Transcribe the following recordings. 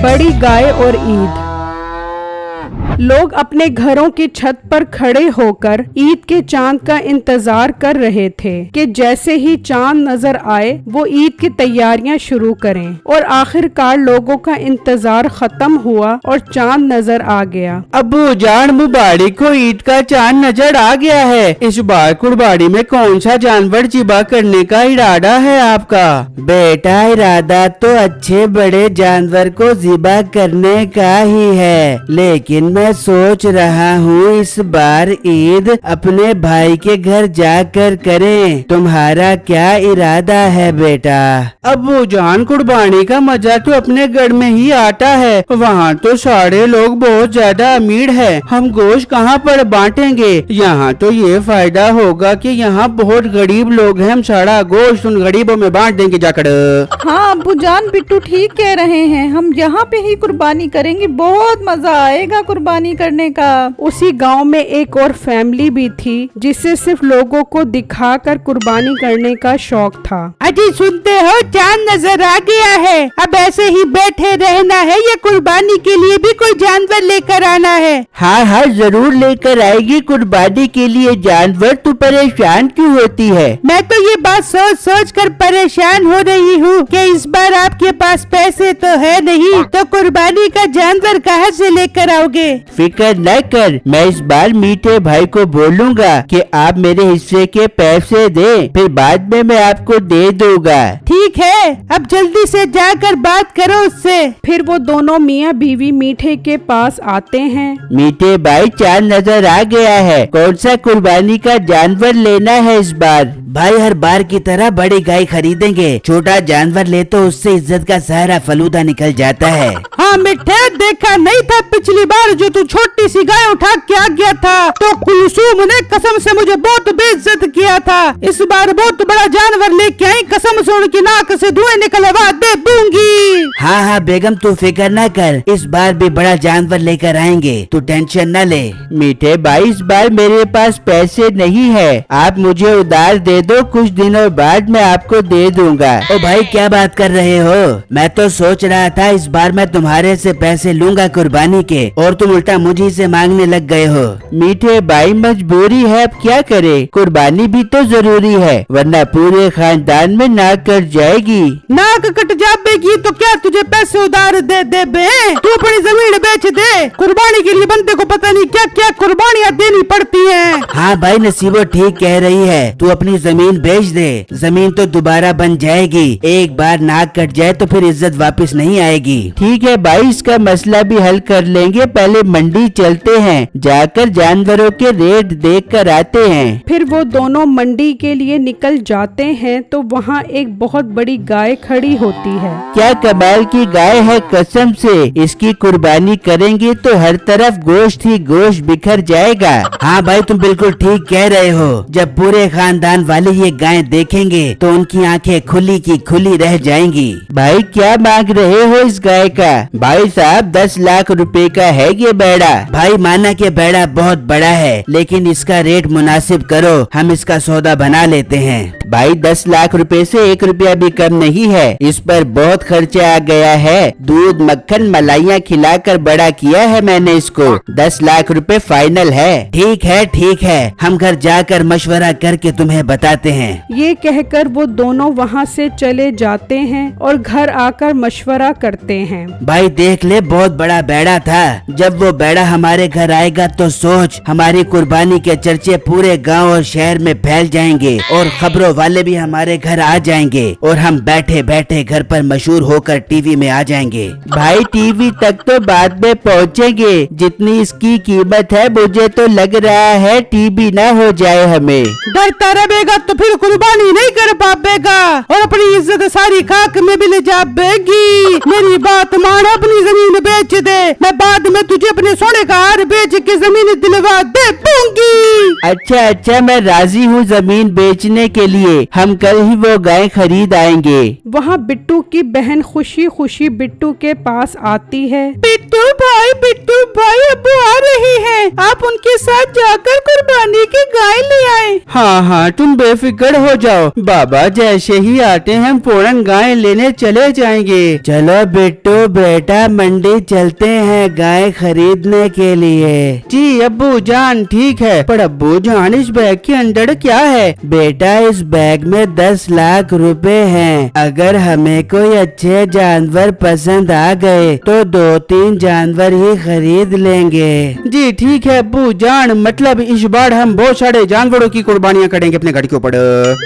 बड़ी गाय और ईद। लोग अपने घरों की छत पर खड़े होकर ईद के चांद का इंतजार कर रहे थे कि जैसे ही चांद नजर आए वो ईद की तैयारियां शुरू करें। और आखिरकार लोगों का इंतजार खत्म हुआ और चांद नजर आ गया। अब्बू जान, मुबारक को ईद का चांद नजर आ गया है। इस बार कुर्बानी में कौन सा जानवर ज़िबा करने का इरादा है आपका? बेटा, इरादा तो अच्छे बड़े जानवर को ज़िबा करने का ही है, लेकिन मैं सोच रहा हूँ इस बार ईद अपने भाई के घर जाकर करें। तुम्हारा क्या इरादा है बेटा? अब्बू जान, कुर्बानी का मजा तो अपने घर में ही आता है। वहाँ तो सारे लोग बहुत ज्यादा अमीर हैं। हम गोश्त कहाँ पर बांटेंगे? यहाँ तो ये फायदा होगा कि यहाँ बहुत गरीब लोग हैं। हम सारा गोश्त उन गरीबों में बांट देंगे जाकर। हाँ अब्बू जान, बिट्टू ठीक कह रहे हैं। हम यहाँ पे ही कुर्बानी करेंगे, बहुत मजा आएगा कुर्बानी करने का। उसी गांव में एक और फैमिली भी थी जिसे सिर्फ लोगों को दिखाकर कुर्बानी करने का शौक था। अजी सुनते हो, चांद नजर आ गया है। अब ऐसे ही बैठे रहना है या कुर्बानी के लिए भी कोई जानवर लेकर आना है? हाँ हाँ, जरूर लेकर आएगी कुर्बानी के लिए जानवर। तू परेशान क्यों होती है? मैं तो ये बात सोच सोच कर परेशान हो रही हूँ कि इस बार आपके पास पैसे तो है नहीं, तो कुर्बानी का जानवर कहाँ से लेकर आओगे? फिक्र न कर, मैं इस बार मीठे भाई को बोलूँगा कि आप मेरे हिस्से के पैसे दे, फिर बाद में मैं आपको दे दूंगा। ठीक है, अब जल्दी से जाकर बात करो उससे। फिर वो दोनों मियाँ बीवी मीठे के पास आते हैं। मीठे भाई, चांद नजर आ गया है। कौन सा कुर्बानी का जानवर लेना है इस बार? भाई, हर बार की तरह बड़ी गाय खरीदेंगे। छोटा जानवर ले तो उससे इज्जत का सारा फलूदा निकल जाता है। हाँ मिठे, देखा नहीं था पिछली बार जो तू छोटी सी गाय उठा के आ गया था तो कुलसूम ने कसम से मुझे बहुत बेइज्जत किया था। इस बार बहुत बड़ा जानवर लेके आई, कसम से उनकी नाक से धुएं निकलवा दे दूंगी। हाँ हाँ बेगम, तू फिक्र न कर, इस बार भी बड़ा जानवर लेकर आएंगे, तू टेंशन न ले। मीठे भाई, इस बार मेरे पास पैसे नहीं है, आप मुझे उधार दे दो, कुछ दिनों बाद मैं आपको दे दूंगा। ओ भाई, क्या बात कर रहे हो? मैं तो सोच रहा था इस बार मैं तुम्हारे से पैसे लूंगा कुर्बानी के, और तुम उल्टा मुझे से मांगने लग गए हो। मीठे भाई, मजबूरी है, अब क्या करे? कुर्बानी भी तो जरूरी है, वरना पूरे खानदान में नाक कट जाएगी। नाक कट जाएगी तो क्या तुझे पैसे उधार दे दे बे? तू अपनी जमीन बेच दे। कुर्बानी के लिए बंदे को पता नहीं क्या क्या कुर्बानियाँ देनी पड़ती हैं। हाँ भाई, नसीबो ठीक कह रही है, तू अपनी जमीन बेच दे, जमीन तो दोबारा बन जाएगी। एक बार नाक कट जाए तो फिर इज्जत वापस नहीं आएगी। ठीक है भाई, इसका मसला भी हल कर लेंगे। पहले मंडी चलते हैं, जाकर जानवरों के रेट देख कर आते हैं। फिर वो दोनों मंडी के लिए निकल जाते हैं तो वहाँ एक बहुत बड़ी गाय खड़ी होती है। क्या कमाल की गाय है, कसम से इसकी कुर्बानी करेंगे तो हर तरफ गोश्त ही गोश्त बिखर जाएगा। हाँ भाई, तुम बिल्कुल ठीक कह रहे हो। जब पूरे खानदान वाले ये गाय देखेंगे तो उनकी आंखें खुली की खुली रह जाएंगी। भाई, क्या मांग रहे हो इस गाय का? भाई साहब, 10 लाख रुपए का है ये बेड़ा। भाई, माना कि बेड़ा बहुत बड़ा है, लेकिन इसका रेट मुनासिब करो, हम इसका सौदा बना लेते हैं। भाई, 10 लाख रुपए से 1 रुपया भी कम नहीं है। इस पर बहुत खर्चा आ गया है। दूध, मक्खन, मलाइयाँ खिलाकर बड़ा किया है मैंने इसको। 10 लाख रुपए फाइनल है। ठीक है, हम घर जाकर मशवरा करके तुम्हें बताते हैं। ये कहकर वो दोनों वहाँ से चले जाते हैं और घर आकर मशवरा करते हैं। भाई देख ले, बहुत बड़ा बेड़ा था। जब वो बेड़ा हमारे घर आएगा तो सोच, हमारी कुर्बानी के चर्चे पूरे गांव और शहर में फैल जाएंगे और खबरों वाले भी हमारे घर आ जाएंगे और हम बैठे बैठे घर पर मशहूर होकर टीवी में आ जाएंगे। भाई, टीवी तक तो बाद में पहुँचेंगे, जितनी इसकी कीमत है मुझे तो लग रहा है टीवी न हो जाए हमें। डरता रहेगा तो फिर कुर्बानी नहीं कर पाएगा और अपनी इज्जत सारी खाक में भी ले जाएगी। मेरी बात मान, अपनी जमीन बेच दे, मैं बाद में तुझे अपने सोने का हार बेच के जमीन दिलवा दे दूंगी। अच्छा मैं राजी हूँ जमीन बेचने के लिए, हम कल ही वो गाय खरीद आएंगे। वहाँ बिट्टू की बहन खुशी खुशी बिट्टू के पास आती है। बिट्टू भाई अब्बू आ रहे हैं, आप उनके साथ जाकर कुर्बानी की गाय ले आए। हाँ तुम बेफिक्र हो जाओ, बाबा जैसे ही आते हैं हम फौरन गाय लेने चले जाएंगे। चलो बिट्टू बेटा मंडी चलते हैं गाय खरीदने के लिए। जी अब्बू जान ठीक है, पर अब्बू जान इस बैग के अंदर क्या है? बेटा इस बैग में 10 लाख रुपए हैं। अगर हमें कोई अच्छे जानवर पसंद आ गए तो 2-3 जानवर ही खरीद लेंगे। जी ठीक है अब्बू जान, मतलब इस बार हम बहुत सारे जानवरों की कुर्बानियाँ करेंगे अपने घर के ऊपर।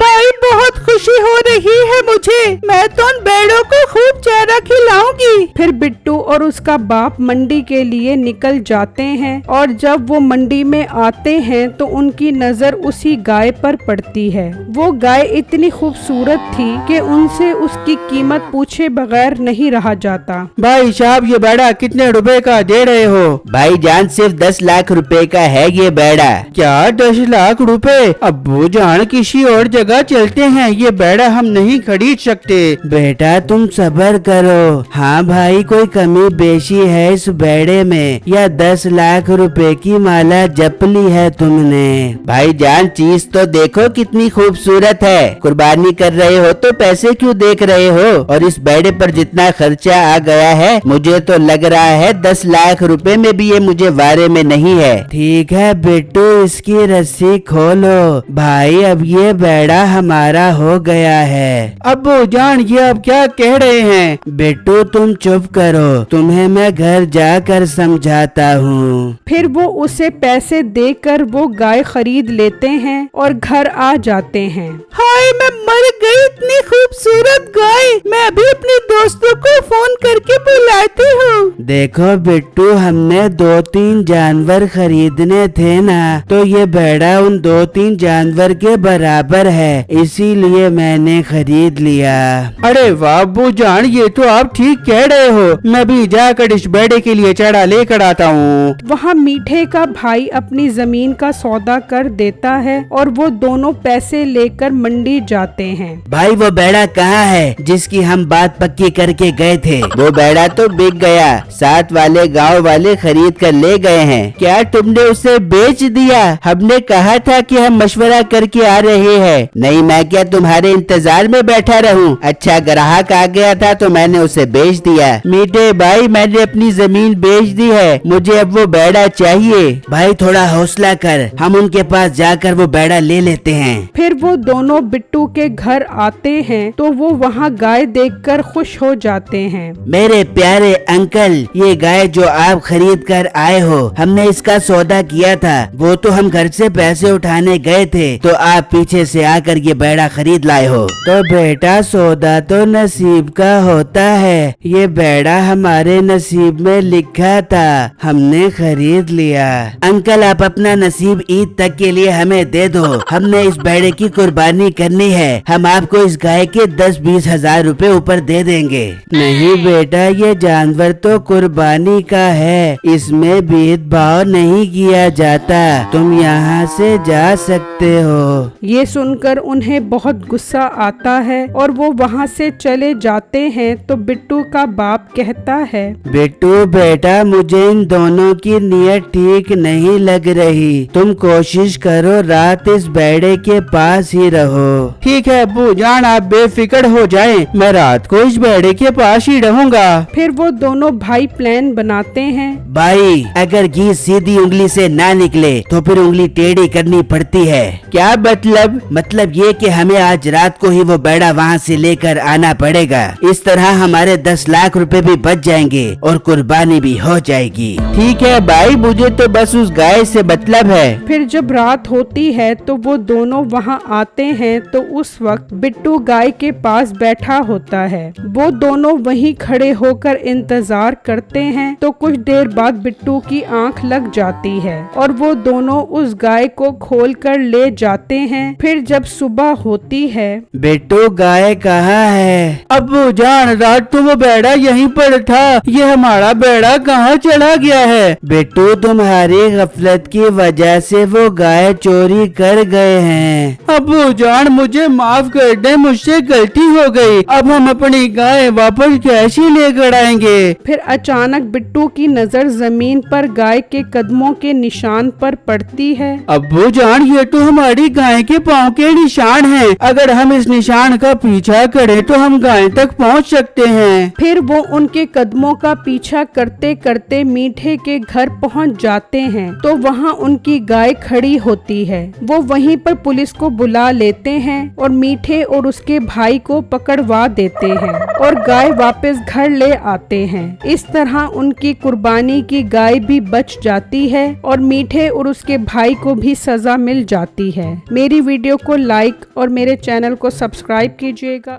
भाई बहुत खुशी हो रही है मुझे, मैं तो उन भेड़ों को खूब चारा खिलाऊंगी। फिर बिट्टू और उसका बाप मंडी के लिए निकल जाते हैं और जब वो मंडी में आते हैं तो उनकी नजर उसी गाय पर पड़ती है। वो गाय इतनी खूबसूरत थी कि उनसे उसकी कीमत पूछे बगैर नहीं रहा जाता। भाई साहब ये बैड़ा कितने रुपए का दे रहे हो? भाई जान सिर्फ 10 लाख रुपए का है ये बैड़ा। क्या 10 लाख रुपए? अब्बू जान किसी और जगह चलते हैं, ये बैड़ा हम नहीं खरीद सकते। बेटा तुम सब्र करो। हाँ भाई कोई कमी बेशी है इस बैड़े में, या 10 लाख रुपए की माला जप ली है तुमने? भाई जान चीज तो देखो कितनी खूबसूरत है, कुर्बानी कर रहे हो तो पैसे क्यों देख रहे हो? और इस बैड़े पर जितना खर्चा आ गया है मुझे तो लग रहा है 10 लाख रुपए में भी ये मुझे वारे में नहीं है। ठीक है बिट्टू इसकी रस्सी खोलो। भाई अब ये बैड़ा हमारा हो गया है। अब्बू जान ये अब क्या कह रहे हैं? बिट्टू तुम चुप करो, तुम्हें मैं घर जाकर समझाता हूँ। फिर वो उसे पैसे देकर वो गाय खरीद लेते हैं और घर आ जाते हैं। हाय मैं मर गई, इतनी खूबसूरत गाय। मैं अभी अपने दोस्तों को फोन करके बुलाती हूँ। देखो बिट्टू हमने 2-3 जानवर खरीदने थे ना, तो ये बैड़ा उन 2-3 जानवर के बराबर है, इसीलिए मैंने खरीद लिया। अरे वाह अब्बू जान ये तो आप ठीक कह रहे हो, मैं भी जाकर इस बैड़े के लिए चारा लेकर आता हूँ। वहाँ मीठे का भाई अपनी जमीन का सौदा कर देता है और वो दोनों पैसे लेकर मंडी जाते हैं। भाई वो बैड़ा कहाँ है जिसकी हम बात पक्की करके गए थे? वो बैड़ा तो बिक गया, साथ वाले गांव वाले खरीद कर ले गए हैं। क्या तुमने उसे बेच दिया? हमने कहा था कि हम मशवरा करके आ रहे हैं। नहीं मैं क्या तुम्हारे इंतजार में बैठा रहूं? अच्छा ग्राहक आ गया था तो मैंने उसे बेच दिया। मीठे भाई मैंने अपनी जमीन बेच दी है, मुझे अब वो बैड़ा चाहिए। भाई थोड़ा हौसला कर, हम उनके पास जाकर वो बैड़ा ले लेते हैं। फिर वो दोनों बिट्टू के घर आते हैं तो वो वहाँ गाय देखकर खुश हो जाते हैं। मेरे प्यारे अंकल ये गाय जो आप खरीद कर आए हो, हमने इसका सौदा किया था। वो तो हम घर से पैसे उठाने गए थे तो आप पीछे से आकर ये बैड़ा खरीद लाए हो। तो बेटा सौदा तो नसीब का होता है, ये बैड़ा हमारे नसीब में लिखा था, हमने खरीद लिया। अंकल आप अपना नसीब ईद तक के लिए हमें दे दो, हमने इस बैड़े की कुर्बानी करनी है। हम आपको इस गाय के 10-20 हजार रुपए ऊपर दे देंगे। नहीं बेटा ये जानवर तो कुर्बानी का है, इसमें भेदभाव नहीं किया जाता, तुम यहाँ से जा सकते हो। ये सुनकर उन्हें बहुत गुस्सा आता है और वो वहाँ से चले जाते हैं तो बिट्टू का बाप कहता है, बिट्टू बेटा मुझे इन दोनों की नीयत ठीक नहीं लग रही, तुम कोशिश करो रात इस बैड़े के पास ही रहो। ठीक है अब्बू जान आप बेफिक्र हो जाएं, मैं रात को इस बैड़े के पास ही रहूंगा। फिर वो दोनों भाई प्लान बनाते हैं। भाई अगर घी सीधी उंगली से ना निकले तो फिर उंगली टेढ़ी करनी पड़ती है। क्या मतलब? मतलब ये कि हमें आज रात को ही वो बैड़ा वहाँ से लेकर आना पड़ेगा, इस तरह हमारे 10 लाख रुपए भी बच जाएंगे और कुर्बानी भी हो जाएगी। ठीक है भाई मुझे तो बस उस गाय से मतलब है। फिर जब रात होती है तो वो दोनों वहाँ आते हैं तो उस वक्त बिट्टू गाय के पास बैठा होता है। वो दोनों वहीं खड़े होकर इंतजार करते हैं तो कुछ देर बाद बिट्टू की आंख लग जाती है और वो दोनों उस गाय को खोल कर ले जाते हैं। फिर जब सुबह होती है, बिट्टू गाय कहाँ है? अब्बू जान, रात तो वो बेड़ा यहीं पर था, ये हमारा बेड़ा कहाँ चला गया है? बिट्टू तुम्हारी गफलत की वजह से वो गाय चोरी कर गए हैं। अब्बू जान, मुझे माफ कर दे, मुझसे गलती हो गई। अब हम अपनी गाय वापस कैसे लेकर आएंगे? फिर अचानक बिट्टू की नजर जमीन पर गाय के कदमों के निशान पर पड़ती है। अब्बू जान, ये तो हमारी गाय के पाँव के निशान हैं। अगर हम इस निशान का पीछा करें तो हम गाय तक पहुंच सकते हैं। फिर वो उनके कदमों का पीछा करते करते मीठे के घर पहुंच जाते हैं तो वहां उनकी गाय खड़ी होती है। वो वहीं पर पुलिस को बुला लेते हैं और मीठे और उसके भाई को पकड़वा देते हैं और गाय वापस घर ले आते हैं। इस तरह उनकी कुर्बानी की गाय भी बच जाती है और मीठे और उसके भाई को भी सजा मिल जाती है। मेरी वीडियो को लाइक और मेरे चैनल को सब्सक्राइब कीजिएगा।